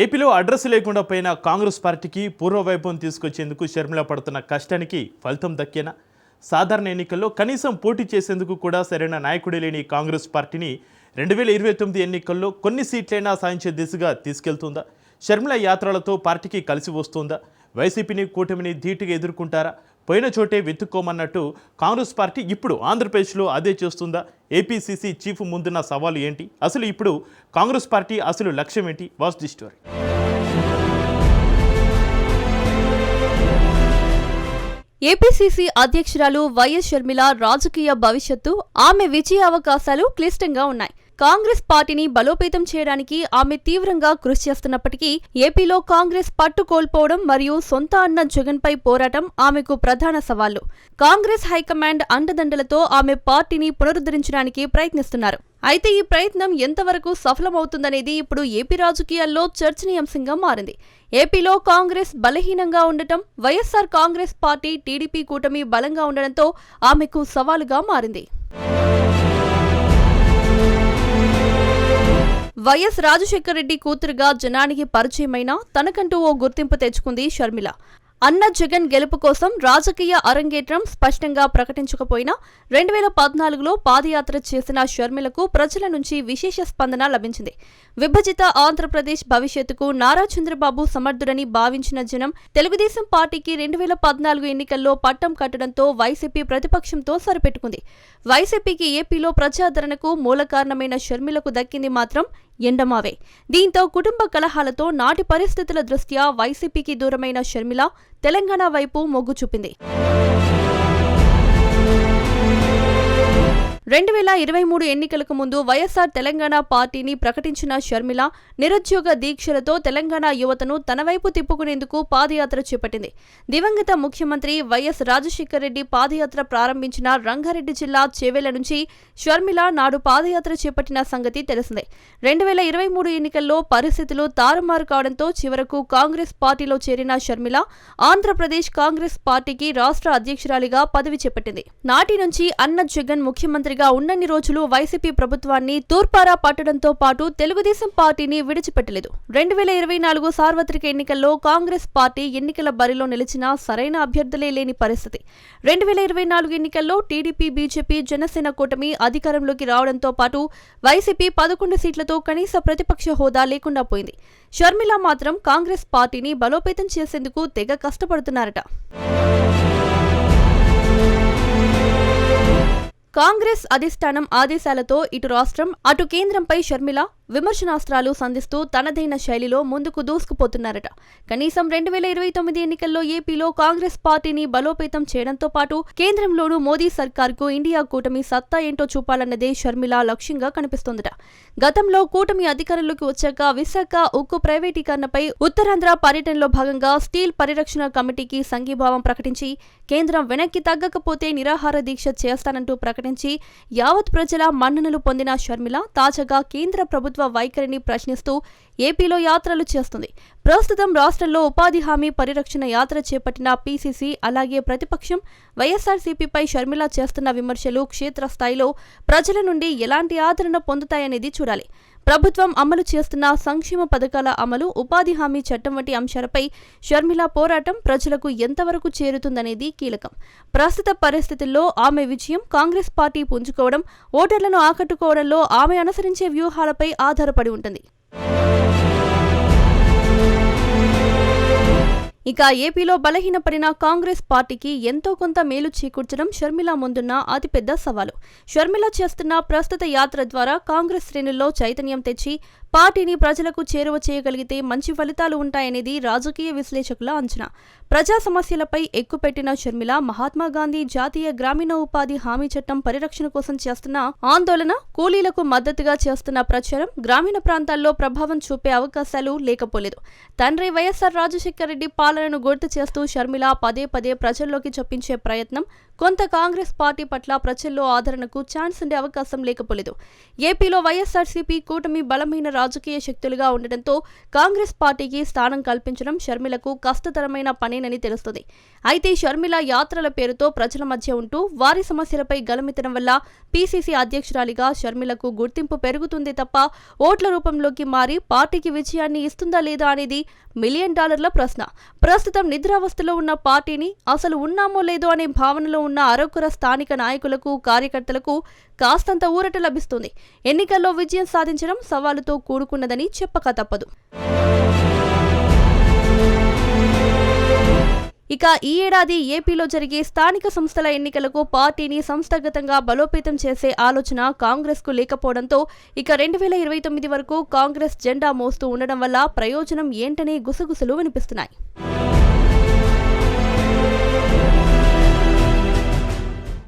ఏపీలో అడ్రస్ లేకుండా పోయిన కాంగ్రెస్ పార్టీకి పూర్వవైభవం తీసుకొచ్చేందుకు షర్మిల పడుతున్న కష్టానికి ఫలితం దక్కేనా? సాధారణ ఎన్నికల్లో కనీసం పోటీ చేసేందుకు కూడా సరైన నాయకుడే లేని కాంగ్రెస్ పార్టీని 2029 ఎన్నికల్లో కొన్ని సీట్లైనా సాధించే దిశగా తీసుకెళ్తుందా? షర్మిల యాత్రలతో పార్టీకి కలిసి వస్తుందా? వైసీపీని కూటమిని ధీటుగా ఎదుర్కొంటారా? పోయిన చోటే వెతుక్కోమన్నట్టు కాంగ్రెస్ పార్టీ ఇప్పుడు ఆంధ్రప్రదేశ్లో అదే చేస్తుందా? ఏపీసీసీ చీఫ్ ముందున్న సవాలు ఏంటి? అసలు ఇప్పుడు కాంగ్రెస్ పార్టీ అసలు లక్ష్యం ఏంటి? Watch the story. ఏపీసీసీ అధ్యక్షురాలు వైఎస్ షర్మిల రాజకీయ భవిష్యత్తు, ఆమె విజయ అవకాశాలు క్లిష్టంగా ఉన్నాయి. కాంగ్రెస్ పార్టీని బలోపేతం చేయడానికి ఆమె తీవ్రంగా కృషి చేస్తున్నప్పటికీ ఏపీలో కాంగ్రెస్ పట్టు కోల్పోవడం మరియు సొంత అన్న జగన్ పై పోరాటం ఆమెకు ప్రధాన సవాళ్లు. కాంగ్రెస్ హైకమాండ్ అండదండలతో ఆమె పార్టీని పునరుద్ధరించడానికి ప్రయత్నిస్తున్నారు. అయితే ఈ ప్రయత్నం ఎంతవరకు సఫలమవుతుందనేది ఇప్పుడు ఏపీ రాజకీయాల్లో చర్చనీయాంశంగా మారింది. ఏపీలో కాంగ్రెస్ బలహీనంగా ఉండటం, వైఎస్ఆర్ కాంగ్రెస్ పార్టీ టీడీపీ కూటమి బలంగా ఉండడంతో ఆమెకు సవాలుగా మారింది. వైఎస్ రాజశేఖర రెడ్డి కూతురుగా జనానికి పరిచయమైన తనకంటూ ఓ గుర్తింపు తెచ్చుకుంది షర్మిల. అన్న జగన్ గెలుపు కోసం రాజకీయ అరంగేట్రం స్పష్టంగా ప్రకటించకపోయినా 2014లో పాదయాత్ర చేసిన షర్మిలకు ప్రజల నుంచి విశేష స్పందన లభించింది. విభజిత ఆంధ్రప్రదేశ్ భవిష్యత్తుకు నారా చంద్రబాబు సమర్థుడని భావించిన జనం తెలుగుదేశం పార్టీకి 2014 ఎన్నికల్లో పట్టం కట్టడంతో వైసీపీ ప్రతిపక్షంతో సరిపెట్టుకుంది. వైసీపీకి ఏపీలో ప్రజాదరణకు మూల కారణమైన షర్మిలకు దక్కింది మాత్రం ఎండమావే. దీంతో కుటుంబ కలహాలతో నాటి పరిస్థితుల దృష్ట్యా వైసీపీకి దూరమైన షర్మిల తెలంగాణ వైపు మొగ్గు చూపింది. 2023 ఎన్నికలకు ముందు వైఎస్ఆర్ తెలంగాణ పార్టీని ప్రకటించిన షర్మిల నిరుద్యోగ దీక్షలతో తెలంగాణ యువతను తన వైపు తిప్పుకునేందుకు పాదయాత్ర చేపట్టింది. దివంగత ముఖ్యమంత్రి వైఎస్ రాజశేఖర రెడ్డి పాదయాత్ర ప్రారంభించిన రంగారెడ్డి జిల్లా చేవెళ్ల నుంచి షర్మిల నాడు పాదయాత్ర చేపట్టిన సంగతి తెలిసిందే. 2023 ఎన్నికల్లో పరిస్థితులు తారుమారు కావడంతో చివరకు కాంగ్రెస్ పార్టీలో చేరిన షర్మిల ఆంధ్రప్రదేశ్ కాంగ్రెస్ పార్టీకి రాష్ట్ర అధ్యక్షురాలిగా పదవి చేపట్టింది. నాటి నుంచి అన్న జగన్ ముఖ్యమంత్రి ఉన్నన్ని రోజులు వైసీపీ ప్రభుత్వాన్ని తూర్పారా పట్టడంతో పాటు తెలుగుదేశం పార్టీని విడిచిపెట్టలేదు. 2024 సార్వత్రిక ఎన్నికల్లో కాంగ్రెస్ పార్టీ ఎన్నికల బరిలో నిలిచినా సరైన అభ్యర్థులే లేని పరిస్థితి. 2024 ఎన్నికల్లో టీడీపీ, బీజేపీ, జనసేన కూటమి అధికారంలోకి రావడంతో పాటు వైసీపీ 11 సీట్లతో కనీస ప్రతిపక్ష హోదా లేకుండా పోయింది. షర్మిల మాత్రం కాంగ్రెస్ పార్టీని బలోపేతం చేసేందుకు తెగ కష్టపడుతున్నారట. కాంగ్రెస్ అధిష్టానం ఆదేశాలతో ఇటు రాష్ట్రం, అటు కేంద్రంపై షర్మిల విమర్శనాస్త్రాలు సంధిస్తూ తనదైన శైలిలో ముందుకు దూసుకుపోతున్నారట. కనీసం 2029 ఎన్నికల్లో ఏపీలో కాంగ్రెస్ పార్టీని బలోపేతం చేయడంతో పాటు కేంద్రంలోనూ మోదీ సర్కార్కు ఇండియా కూటమి సత్తా ఏంటో చూపాలన్నదే షర్మిల లక్ష్యంగా కనిపిస్తోందట. గతంలో కూటమి అధికారంలోకి వచ్చాక విశాఖ ఉక్కు ప్రైవేటీకరణపై ఉత్తరాంధ్ర పర్యటనలో భాగంగా స్టీల్ పరిరక్షణ కమిటీకి సంఘీభావం ప్రకటించి కేంద్రం వెనక్కి తగ్గకపోతే నిరాహార దీక్ష చేస్తానంటూ ప్రకటించి యావత్ ప్రజల మన్ననలు పొందిన షర్మిల తాజాగా కేంద్ర ప్రభుత్వ వైఖరిని ప్రశ్నిస్తూ ఏపీలో యాత్రలు చేస్తుంది. ప్రస్తుతం రాష్ట్రంలో ఉపాధి హామీ పరిరక్షణ యాత్ర చేపట్టిన పీసీసీ, అలాగే ప్రతిపక్షం వైఎస్ఆర్సీపీపై షర్మిల చేస్తున్న విమర్శలు క్షేత్రస్థాయిలో ప్రజల నుండి ఎలాంటి ఆదరణ పొందుతాయనేది చూడాలి. ప్రభుత్వం అమలు చేస్తున్న సంక్షేమ పథకాల అమలు, ఉపాధి హామీ చట్టం వంటి అంశాలపై షర్మిల పోరాటం ప్రజలకు ఎంతవరకు చేరుతుందనేది కీలకం. ప్రస్తుత పరిస్థితుల్లో ఆమె విజయం కాంగ్రెస్ పార్టీ పుంజుకోవడం, ఓటర్లను ఆకట్టుకోవడంలో ఆమె అనుసరించే వ్యూహాలపై ఆధారపడి ఉంటుంది. ఇక ఏపీలో బలహీనపడిన కాంగ్రెస్ పార్టీకి ఎంతో కొంత మేలు చేకూర్చడం షర్మిల ముందున్న అతిపెద్ద సవాలు. షర్మిల చేస్తున్న ప్రస్తుత యాత్ర ద్వారా కాంగ్రెస్ శ్రేణుల్లో చైతన్యం తెచ్చి పార్టీని ప్రజలకు చేరువ చేయగలిగితే మంచి ఫలితాలు ఉంటాయనేది రాజకీయ విశ్లేషకుల అంచనా. ప్రజా సమస్యలపై ఎక్కుపెట్టిన షర్మిల మహాత్మాగాంధీ జాతీయ గ్రామీణ ఉపాధి హామీ చట్టం పరిరక్షణ కోసం చేస్తున్న ఆందోళన, కూలీలకు మద్దతుగా చేస్తున్న ప్రచారం గ్రామీణ ప్రాంతాల్లో ప్రభావం చూపే అవకాశాలు లేకపోలేదు. తండ్రి వైఎస్ఆర్ రాజశేఖర రెడ్డి పాలనను గుర్తు చేస్తూ షర్మిల పదే పదే ప్రజల్లోకి చొప్పించే ప్రయత్నం కొంత కాంగ్రెస్ పార్టీ పట్ల ప్రజల్లో ఆదరణకు ఛాన్స్ ఉండే అవకాశం లేకపోలేదు. ఏపీలో వైఎస్ఆర్సీపీ కూటమి బలమైన రాజకీయ శక్తులుగా ఉండటంతో కాంగ్రెస్ పార్టీకి స్థానం కల్పించడం షర్మిలకు కష్టతరమైన పనేనని తెలుస్తుంది. అయితే షర్మిల యాత్రల పేరుతో ప్రజల మధ్య ఉంటూ వారి సమస్యలపై గలమెత్తడం వల్ల పీసీసీ అధ్యక్షురాలిగా షర్మిలకు గుర్తింపు పెరుగుతుంది తప్ప ఓట్ల రూపంలోకి మారి పార్టీకి విజయాన్ని ఇస్తుందా లేదా అనేది $1 మిలియన్ ప్రశ్న. ప్రస్తుతం నిద్రావస్థలో ఉన్న పార్టీని అసలు ఉన్నామో లేదో అనే భావనలో ఉన్న అరకొర స్థానిక నాయకులకు, కార్యకర్తలకు కాస్తంత ఊరట లభిస్తుంది. ఎన్నికల్లో విజయం సాధించడం సవాలుతో కూడుకున్నదని చెప్పక తప్పదు. ఇక ఈ ఏడాది ఏపీలో జరిగే స్థానిక సంస్థల ఎన్నికలకు పార్టీని సంస్థాగతంగా బలోపేతం చేసే ఆలోచన కాంగ్రెస్కు లేకపోవడంతో ఇక 2029 వరకు కాంగ్రెస్ జెండా మోస్తూ ఉండడం వల్ల ప్రయోజనం ఏంటనే గుసగుసలు వినిపిస్తున్నాయి.